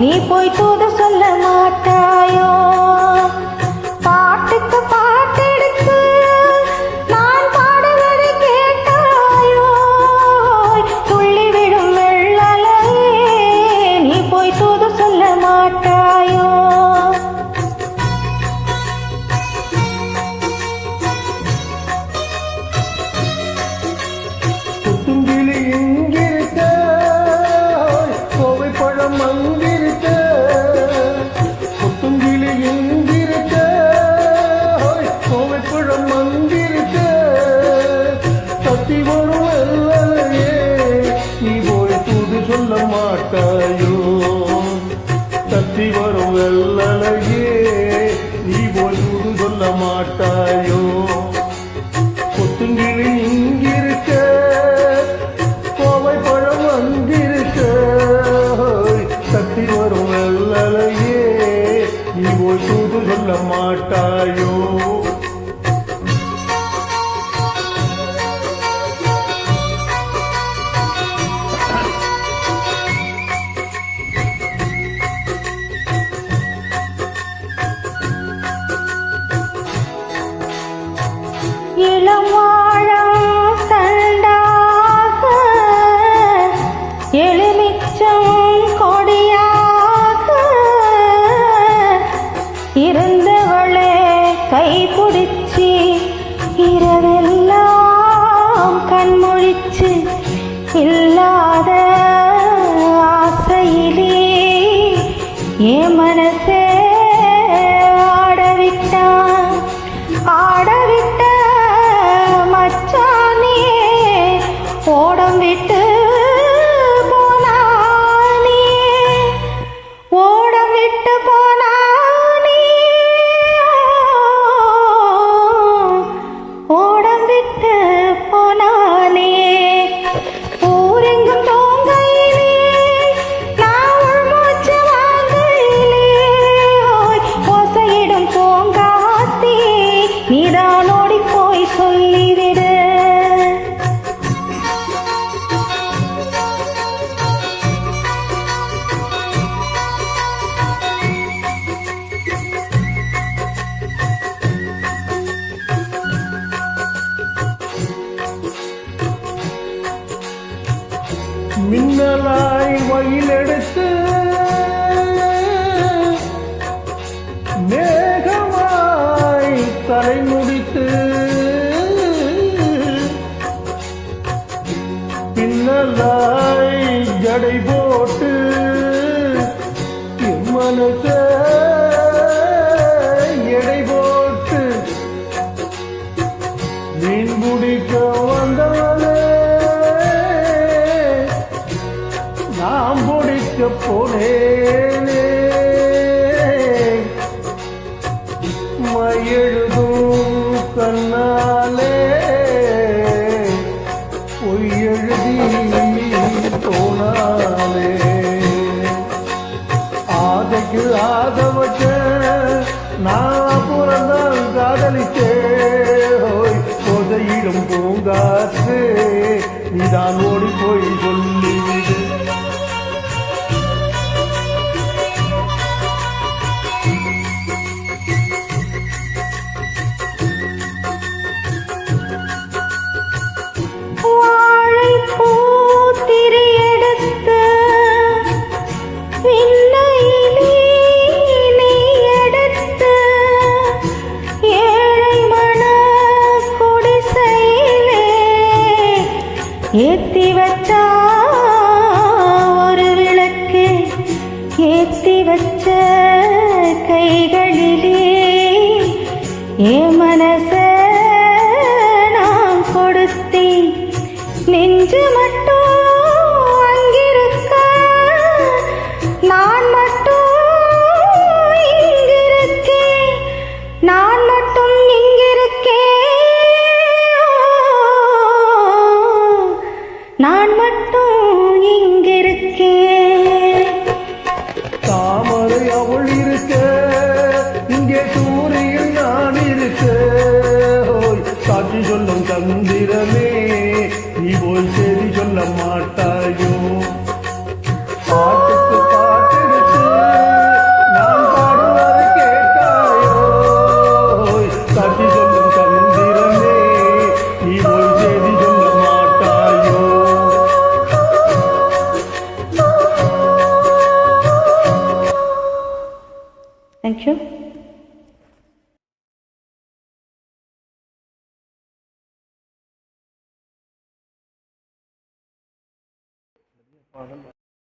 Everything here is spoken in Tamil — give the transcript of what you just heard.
நீ போய் தூது சொல்ல மாட்டாயோ? பாட்டுக்கு பாட்டெடுத்து நான் பாடுவதை கேட்டாயோ? துள்ளி விடும் வெள்ளலையே நீ போய் தூது சொல்ல மாட்டாயோ? தும்பிலி எங்கிருக்க, கோவை பழம் அங்கிருக்க. தும்பிலி எங்கிருக்க, கோவை பழம் அங்கிருக்க. தத்தி வரும் வெள்ளலையே நீ போய் தூது சொல்ல மாட்டாயோ? தத்தி வரும் வெள்ளலையே நீ போய் தூது சொல்ல மாட்டாயோ? கொத்துங்கிளி இங்கிருக்க, கோவை பழம் வந்திருக்க. தத்தி வரும் வெள்ளலையே நீ போய் தூது சொல்ல மாட்டாயோ? இளம் வாழம் தண்டாக எலுமிச்சம் கொடியாக இருந்தவளே கைப்பிடிச்சி இரவெல்லாம் கண்மொழிச்சு இல்லாத ஆசையிலே என் மனசே ஆடவிட்டான். ஆடவிட்ட மச்சானே ஓடம் விட்டு போனானே, ஓடம் விட்டு போனானே, ஓடம் விட்டு போனானே. ஊரெங்கும் தோங்கையிலே நான் உள்மூச்சு வாங்கையிலே ஓசையிடும் பூங்காத்தே நீதான் ஓடி போய் சொல்லிவிடு. மின்னலாய் வயலெடுத்து மேகமாய் தலை முடித்து பின்னலாய் ஜடை போட்டு என் மனச எடை போட்டு மீன் பிடிக்க வந்தவனே நாம் பிடிக்க போனேனே. மையெழுதும் கண்ணாலே பொய் எழுதி போனாலே. ஆதைக்கு ஆத வச்ச நான் புறந்தான் காதலிச்சே. பொதையிடும் பூங்காற்று நீதான் ஓடி போய் சொல்லிவிடு. ஏத்தி வச்சா ஒரு விளக்கு, ஏத்தி வச்ச கைகளிலே என் மனச நான் கொடுத்தேன். நெஞ்சு மட்டும் அங்கிருக்க, நான் மட்டும் இங்கிருக்கேன். நான் மட்டும் இங்கிருக்கேன், நான் மட்டும் இங்கிருக்கேன். தாமரை அவள் இருக்க, இங்கே சூரியன் நான் இருக்க. தேங்க்யூ. பாடல்